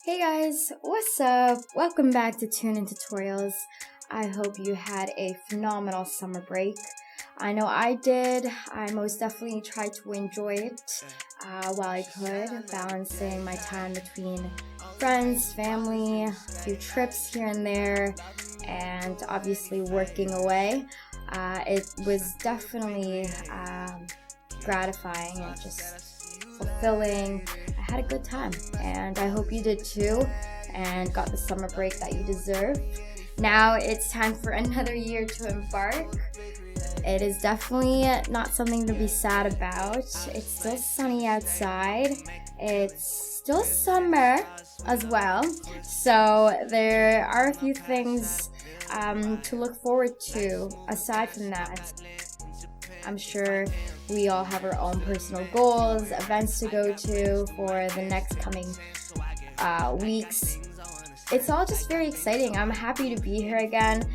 Hey guys, what's up? Welcome back to Tune In Tutorials. I hope you had a phenomenal summer break. I know I did. I most definitely tried to enjoy it while I could, balancing my time between friends, family, a few trips here and there, and obviously working away. It was definitely gratifying and just fulfilling. I had a good time, and I hope you did too and got the summer break that you deserve. Now it's time for another year to embark. It is definitely not something to be sad about. It's still sunny outside. It's still summer as well. So there are a few things to look forward to aside from that. I'm sure we all have our own personal goals, events to go to for the next coming weeks. It's all just very exciting. I'm happy to be here again.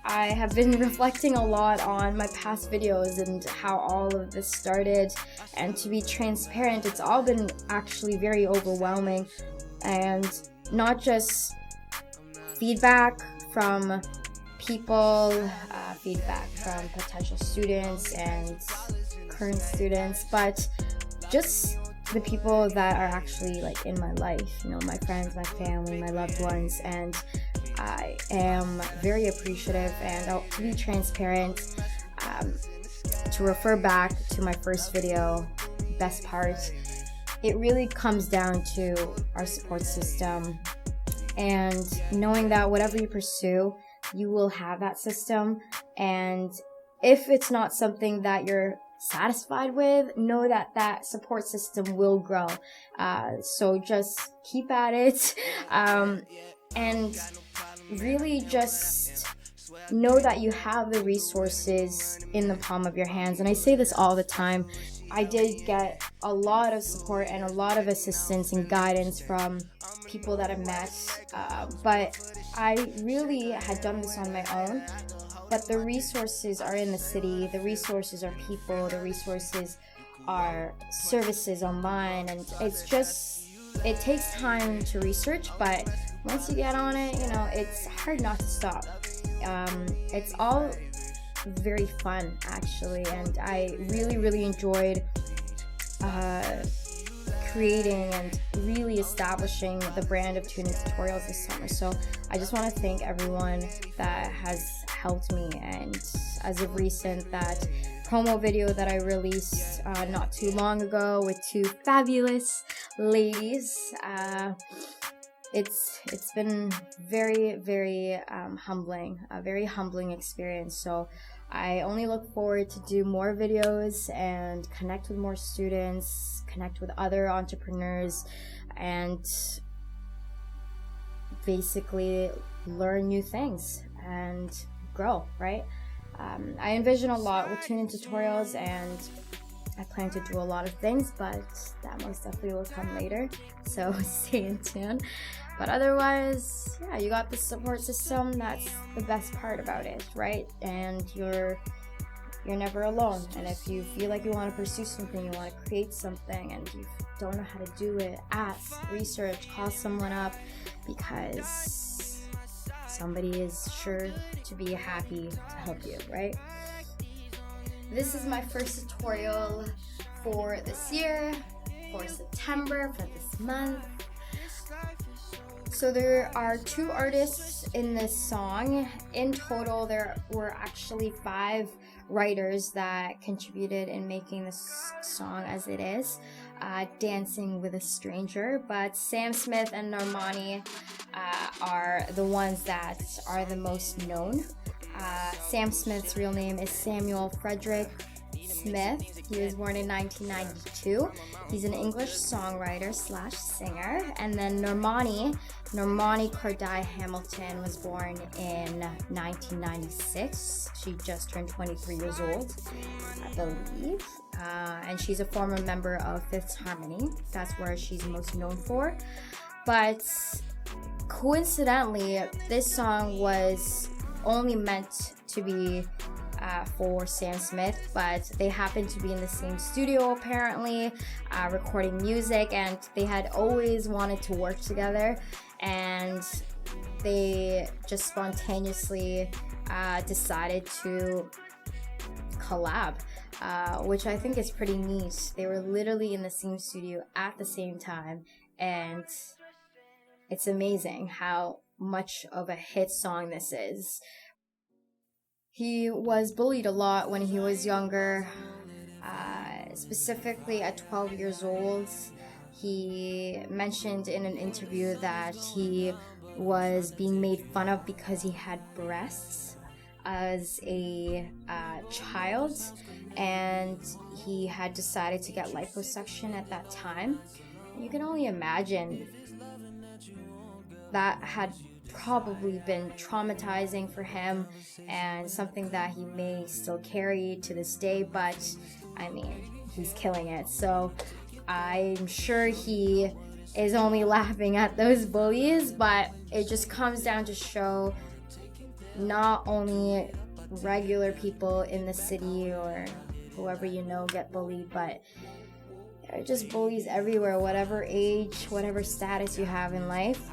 I have been reflecting a lot on my past videos and how all of this started, and to be transparent, it's all been actually very overwhelming, and not just feedback from people, feedback from potential students and current students, but just the people that are actually like in my life, you know, my friends, my family, my loved ones. And I am very appreciative, and to be transparent, to refer back to my first video, best part, it really comes down to our support system, and knowing that whatever you pursue, you will have that system. And if it's not something that you're satisfied with, know that that support system will grow. So just keep at it, and really just know that you have the resources in the palm of your hands. And I say this all the time. I did get a lot of support and a lot of assistance and guidance from people that I met, but I really had done this on my own. But the resources are in the city, the resources are people, the resources are services online, and it's just, it takes time to research, but once you get on it, you know, it's hard not to stop. It's all very fun actually, and I really enjoyed creating and really establishing the brand of Tune In Tutorials this summer. So I just want to thank everyone that has helped me, and as of recent, that promo video that I released not too long ago with two fabulous ladies, it's been very humbling, a very humbling experience. So I only look forward to do more videos and connect with more students, connect with other entrepreneurs, and basically learn new things and grow, right? I envision a lot with Tune In Tutorials, and I plan to do a lot of things, but that most definitely will come later, so stay in tune. But otherwise, yeah, you got the support system. That's the best part about it, right? And you're never alone. And if you feel like you want to pursue something, you want to create something, and you don't know how to do it, ask, research, call someone up, because somebody is sure to be happy to help you, right? This is my first tutorial for this year, for September, for this month. So there are 2 artists in this song. In total, there were actually 5 writers that contributed in making this song as it is, Dancing with a Stranger. But Sam Smith and Normani are the ones that are the most known. Sam Smith's real name is Samuel Frederick Smith. He was born in 1992. He's an English songwriter / singer. And then Normani Corday Hamilton was born in 1996. She just turned 23 years old, I believe. And she's a former member of Fifth Harmony. That's where she's most known for. But coincidentally, this song was only meant to be for Sam Smith, but they happened to be in the same studio apparently, recording music, and they had always wanted to work together, and they just spontaneously decided to collab, which I think is pretty neat. They were literally in the same studio at the same time, and it's amazing how much of a hit song this is. He was bullied a lot when he was younger, specifically at 12 years old. He mentioned in an interview that he was being made fun of because he had breasts as a child, and he had decided to get liposuction at that time. You can only imagine that had probably been traumatizing for him and something that he may still carry to this day, but I mean, he's killing it. So I'm sure he is only laughing at those bullies, but it just comes down to show not only regular people in the city or whoever you know get bullied, but there are just bullies everywhere, whatever age, whatever status you have in life.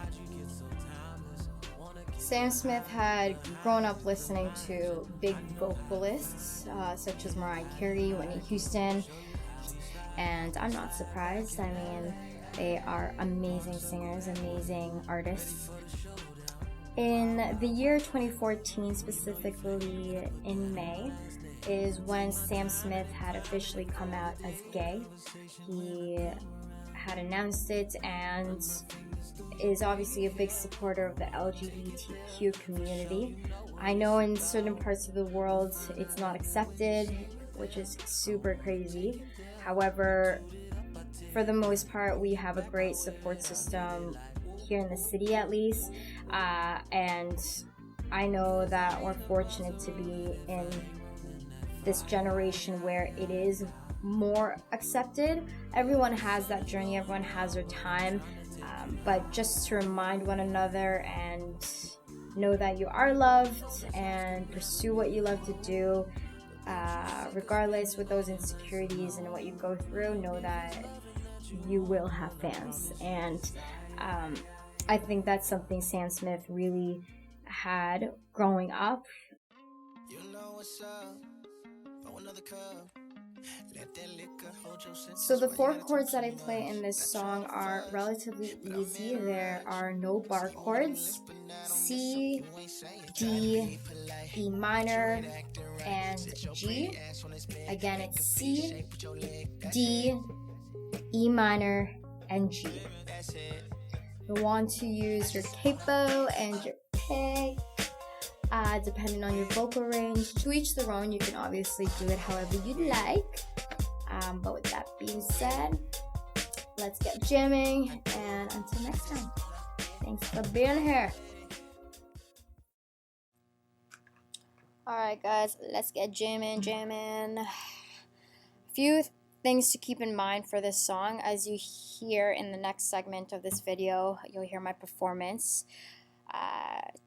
Sam Smith had grown up listening to big vocalists such as Mariah, Carey, Whitney Houston, and I'm not surprised. I mean, they are amazing singers, amazing artists. In the year 2014, specifically in May, is when Sam Smith had officially come out as gay. He had announced it and is obviously a big supporter of the LGBTQ community. I know in certain parts of the world it's not accepted, which is super crazy. However, for the most part, we have a great support system here in the city, at least, and I know that we're fortunate to be in this generation where it is more accepted. Everyone has that journey, everyone has their time, but just to remind one another and know that you are loved and pursue what you love to do, regardless with those insecurities and what you go through, know that you will have fans. And I think that's something Sam Smith really had growing up. You know what's up. So the 4 chords that I play in this song are relatively easy. There are no bar chords. C, D, E minor, and G. Again, it's C, D, E minor, and G. You'll want to use your capo and your pick, depending on your vocal range. To each their own. You can obviously do it however you'd like. But with that being said, let's get jamming, and until next time, thanks for being here. Alright guys, let's get jamming. A few things to keep in mind for this song. As you hear in the next segment of this video, you'll hear my performance.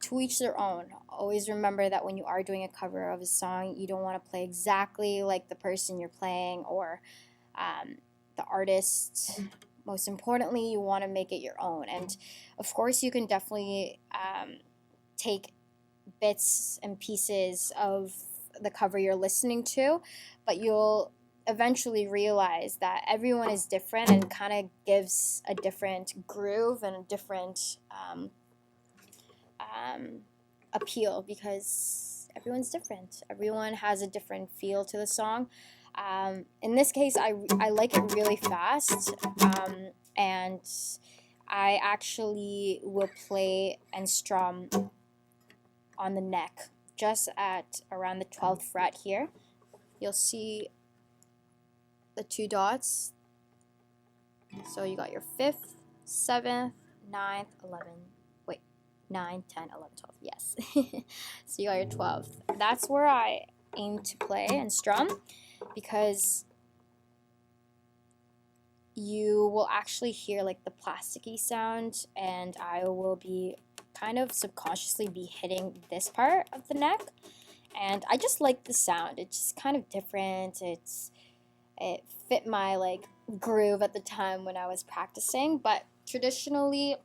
To each their own. Always remember that when you are doing a cover of a song, you don't want to play exactly like the person you're playing or the artist. Most importantly, you want to make it your own. And of course, you can definitely take bits and pieces of the cover you're listening to, but you'll eventually realize that everyone is different and kind of gives a different groove and a different appeal, because everyone's different. Everyone has a different feel to the song. In this case, I like it really fast, and I actually will play and strum on the neck, just at around the 12th fret here. You'll see the 2 dots. So you got your 5th, 7th, 9th, 9, 10, 11, 12, yes. So you got your 12th. That's where I aim to play and strum, because you will actually hear like the plasticky sound, and I will be kind of subconsciously be hitting this part of the neck, and I just like the sound. It's just kind of different. It fit my like groove at the time when I was practicing, but traditionally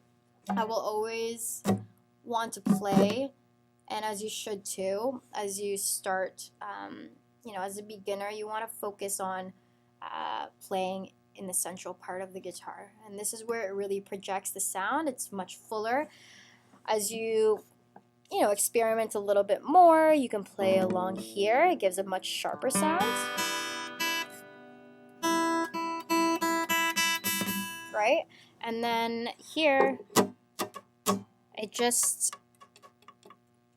I will always want to play, and as you should too, as you start, as a beginner, you want to focus on playing in the central part of the guitar, and this is where it really projects the sound. It's much fuller. As you experiment a little bit more, you can play along here. It gives a much sharper sound, right? And then here, it just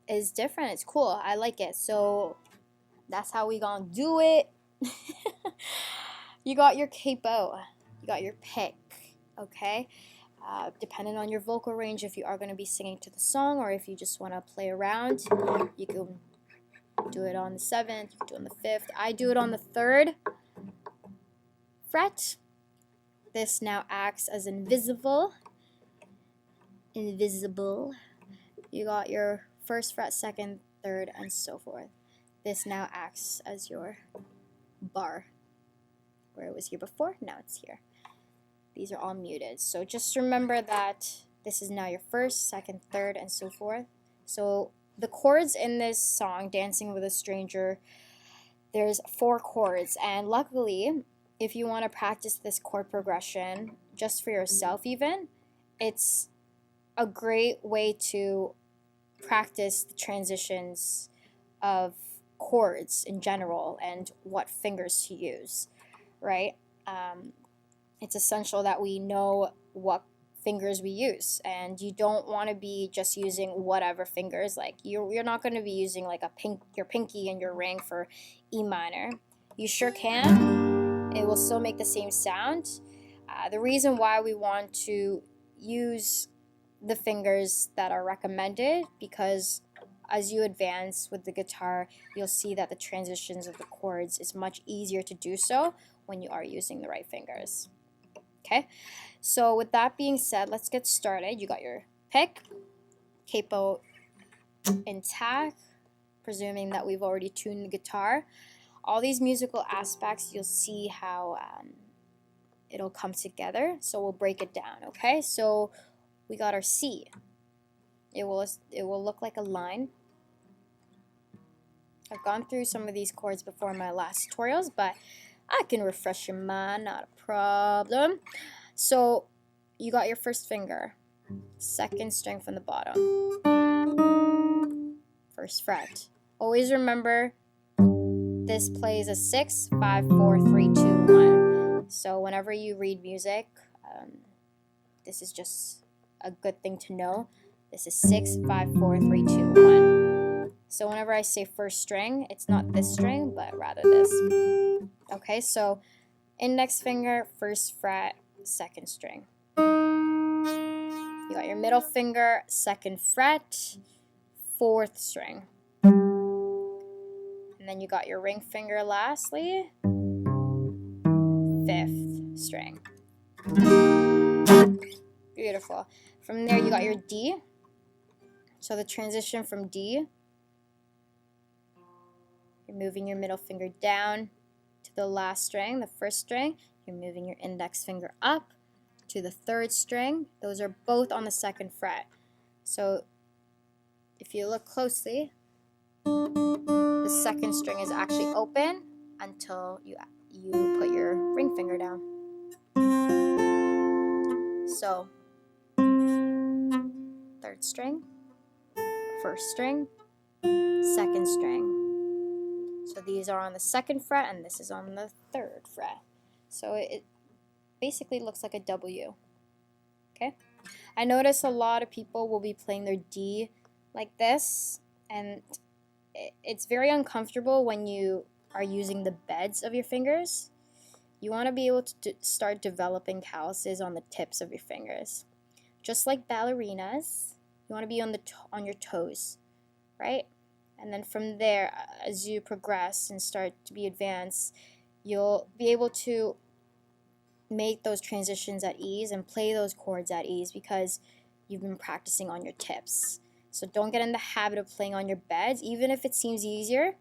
is different. It's cool. I like it. So that's how we gonna do it. You got your capo, you got your pick, okay? Depending on your vocal range, if you are going to be singing to the song or if you just want to play around, you can do it on the 7th, you can do it on the 5th. I do it on the 3rd fret. This now acts as invisible. You got your 1st fret, 2nd, 3rd, and so forth. This now acts as your bar. Where it was here before, now it's here. These are all muted. So just remember that this is now your 1st, 2nd, 3rd, and so forth. So the chords in this song, Dancing with a Stranger, there's 4 chords. And luckily, if you want to practice this chord progression just for yourself even, it's a great way to practice the transitions of chords in general and what fingers to use, right? It's essential that we know what fingers we use, and you don't want to be just using whatever fingers. Like you're not going to be using like your pinky and your ring for E minor. You sure can. It will still make the same sound. The reason why we want to use the fingers that are recommended, because as you advance with the guitar, you'll see that the transitions of the chords is much easier to do so when you are using the right fingers. Okay, so with that being said, let's get started. You got your pick, capo intact, presuming that we've already tuned the guitar. All these musical aspects, you'll see how it'll come together. So we'll break it down, okay? So we got our C. It will look like a line. I've gone through some of these chords before in my last tutorials, but I can refresh your mind, not a problem. So you got your 1st finger, 2nd string from the bottom, 1st fret. Always remember this plays a 6, 5, 4, 3, 2, 1. So whenever you read music, this is just a good thing to know. This is 6, 5, 4, 3, 2, 1. So whenever I say 1st string, it's not this string, but rather this. Okay, so index finger, 1st fret, 2nd string. You got your middle finger, 2nd fret, 4th string. And then you got your ring finger lastly, 5th string. Beautiful. From there you got your D. So the transition from D, you're moving your middle finger down to the last string, the 1st string. You're moving your index finger up to the 3rd string. Those are both on the 2nd fret. So if you look closely, the 2nd string is actually open until you put your ring finger down. So 3rd string, 1st string, 2nd string. So these are on the 2nd fret and this is on the 3rd fret. So it basically looks like a W. Okay? I notice a lot of people will be playing their D like this, and it's very uncomfortable when you are using the beds of your fingers. You want to be able to start developing calluses on the tips of your fingers. Just like ballerinas, you want to be on your toes, right? And then from there, as you progress and start to be advanced, you'll be able to make those transitions at ease and play those chords at ease because you've been practicing on your tips. So don't get in the habit of playing on your beds, even if it seems easier.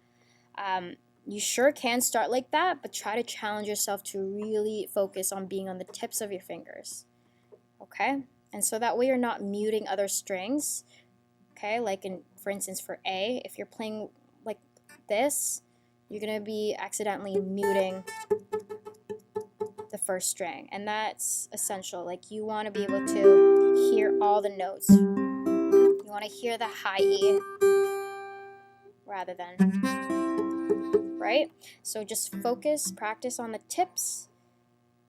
You sure can start like that, but try to challenge yourself to really focus on being on the tips of your fingers. Okay? And so that way you're not muting other strings. Okay? Like for instance, for A, if you're playing like this, you're going to be accidentally muting the first string. And that's essential. Like you want to be able to hear all the notes. You want to hear the high E rather than, right? So just focus, practice on the tips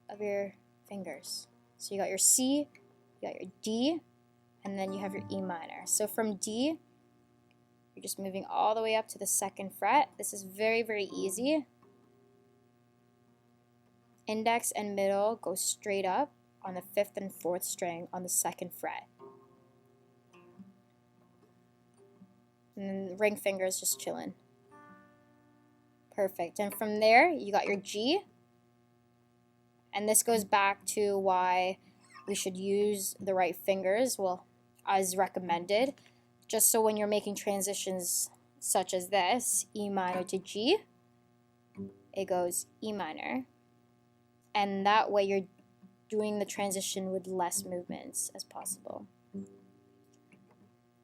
of your fingers. So you got your C, you got your D, and then you have your E minor. So from D, you're just moving all the way up to the 2nd fret. This is very, very easy. Index and middle go straight up on the 5th and 4th string on the 2nd fret. And then the ring finger is just chilling. Perfect. And from there, you got your G. And this goes back to why we should use the right fingers, well, as recommended. Just so when you're making transitions such as this, E minor to G, it goes E minor. And that way you're doing the transition with less movements as possible.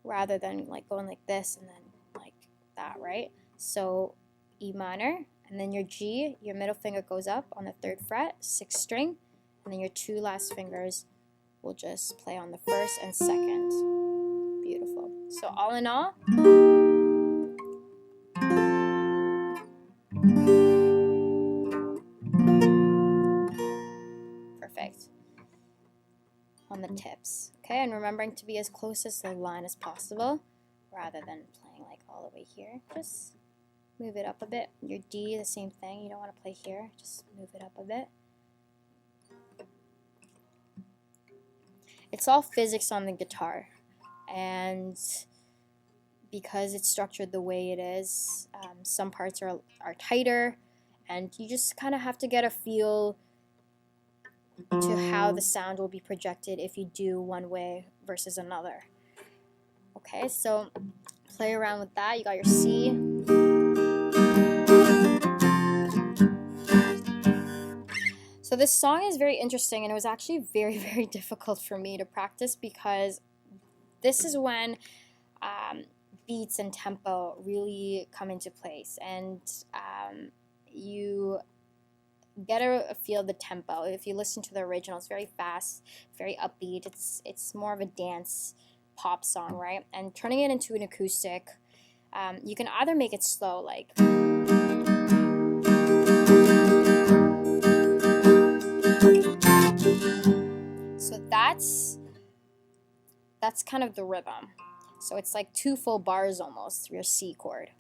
Rather than like going like this and then like that, right? So E minor, and then your G, your middle finger goes up on the 3rd fret, 6th string, and then your 2 last fingers will just play on the 1st and 2nd. Beautiful. So all in all, perfect on the tips. Okay, and remembering to be as close as the line as possible rather than playing like all the way here. Just move it up a bit. Your D, the same thing. You don't want to play here. Just move it up a bit. It's all physics on the guitar. And because it's structured the way it is, some parts are tighter. And you just kind of have to get a feel to how the sound will be projected if you do one way versus another. Okay, so play around with that. You got your C. So this song is very interesting, and it was actually very, very difficult for me to practice because this is when beats and tempo really come into place, and you get a feel of the tempo. If you listen to the original, it's very fast, very upbeat. It's more of a dance pop song, right? And turning it into an acoustic, you can either make it slow, like so that's kind of the rhythm. So it's like 2 full bars almost through your C chord.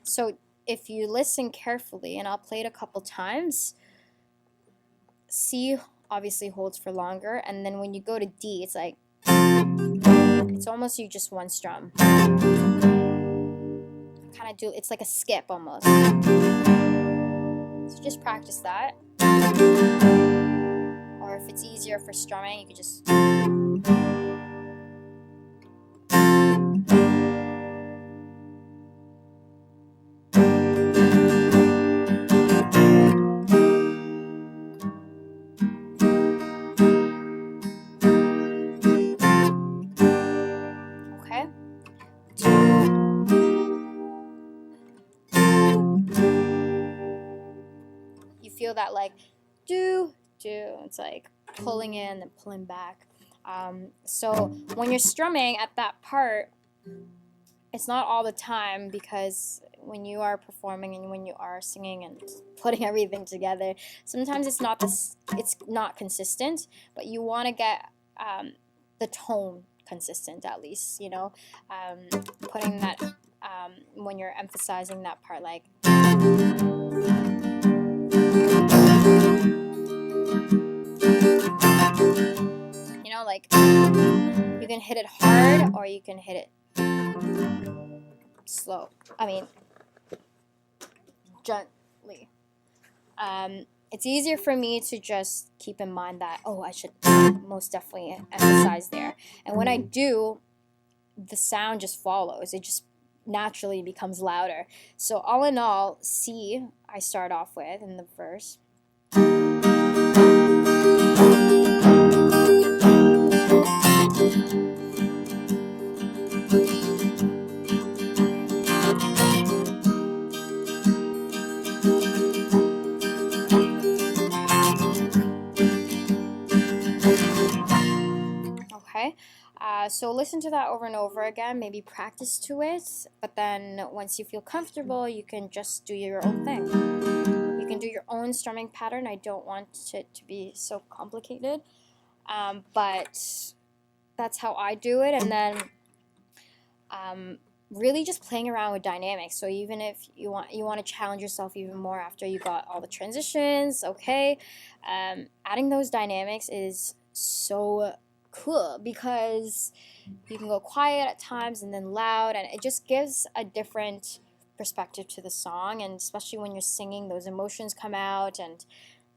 So if you listen carefully, and I'll play it a couple times, C obviously holds for longer, and then when you go to D, it's like, it's almost you just one strum. Kind of do, it's like a skip almost. So just practice that. Or if it's easier for strumming, you could just... Feel that like do it's like pulling in and pulling back. So when you're strumming at that part, it's not all the time, because when you are performing and when you are singing and putting everything together, sometimes it's not consistent, but you want to get the tone consistent, at least, you know, putting that when you're emphasizing that part, like you know, like you can hit it hard or you can hit it slow. I mean, gently. It's easier for me to just keep in mind that, oh, I should most definitely emphasize there. And when I do, the sound just follows. It just naturally becomes louder. So all in all, C, I start off with in the verse. Okay, so listen to that over and over again, maybe practice to it, but then once you feel comfortable, you can just do your own thing. You can do your own strumming pattern. I don't want it to be so complicated, but that's how I do it. And then really just playing around with dynamics. So even if you want to challenge yourself even more after you got all the transitions, okay, adding those dynamics is so cool because you can go quiet at times and then loud, and it just gives a different perspective to the song. And especially when you're singing, those emotions come out, and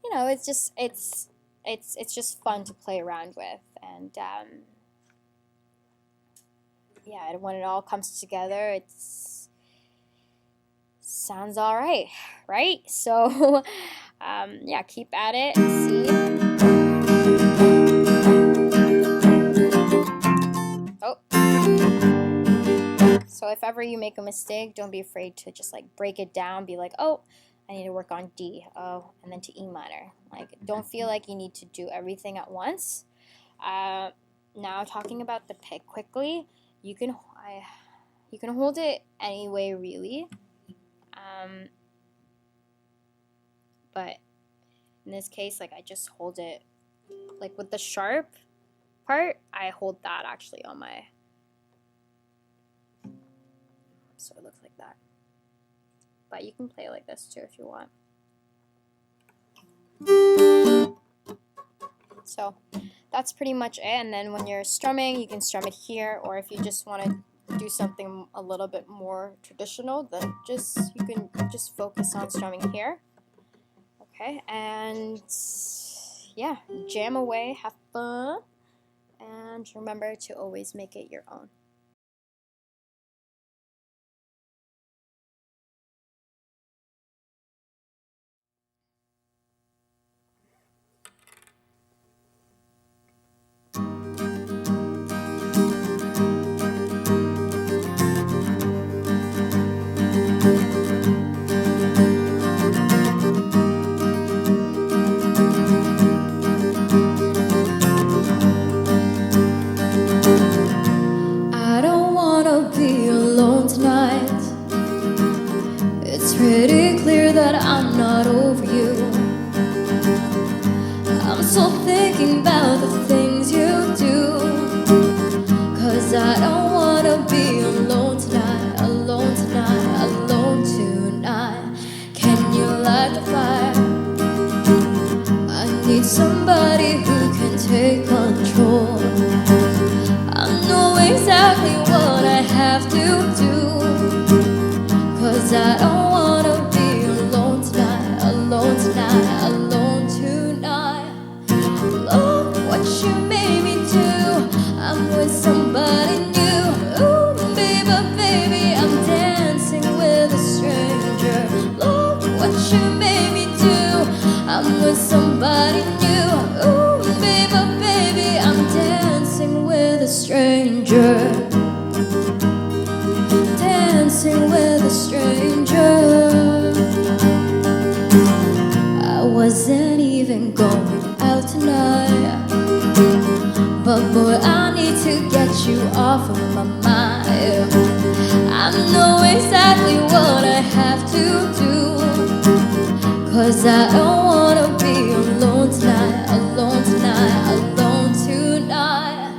you know, it's just fun to play around with. And yeah, when it all comes together, it sounds all right, right? So yeah, keep at it and see. Oh. So if ever you make a mistake, don't be afraid to just like break it down. Be like, oh, I need to work on D. Oh, and then to E minor. Like, don't feel like you need to do everything at once. Now talking about the pick quickly, you can hold it any way really. But in this case, like I just hold it like with the sharp part, I hold that actually on my, so it looks like that. But you can play like this too if you want. So that's pretty much it. And then when you're strumming, you can strum it here, or if you just want to do something a little bit more traditional, then you can just focus on strumming here. Okay, and yeah, jam away, have fun, and remember to always make it your own. Pretty clear that I'm not over you. I'm still thinking about the things you do, 'cause I don't wanna be alone tonight, alone tonight, alone tonight. Can you light the fire? I need somebody who can take control. I know exactly what I have to do, 'cause I don't wanna be alone tonight, alone tonight, alone tonight. Look what you made me do. I'm with somebody new. Ooh, baby, baby, I'm dancing with a stranger. Look what you made me do. I'm with somebody new. Ooh, baby, baby, I'm dancing with a stranger. Dancing with a stranger. I wasn't even going out tonight, but boy, I need to get you off of my mind. I know exactly what I have to do, 'cause I don't wanna be alone tonight, alone tonight, alone tonight.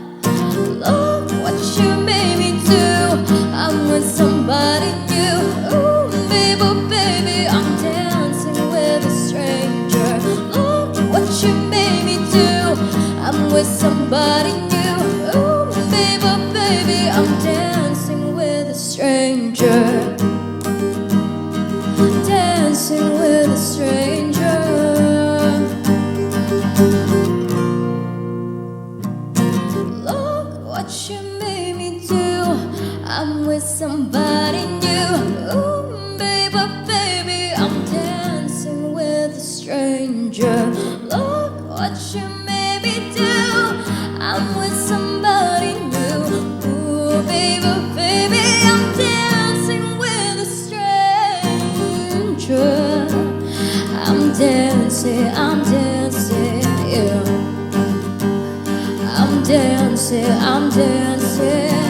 Look what you made me do. I'm with somebody new. Ooh, baby, baby, I'm dancing with a stranger. Look what you made me do. I'm with somebody new. Ooh, baby, baby, I'm dancing with a stranger. Dancing somebody new. Ooh, baby, baby, I'm dancing with a stranger. Look what you made me do. I'm with somebody new. Ooh, baby, baby, I'm dancing with a stranger. I'm dancing, yeah. I'm dancing, I'm dancing.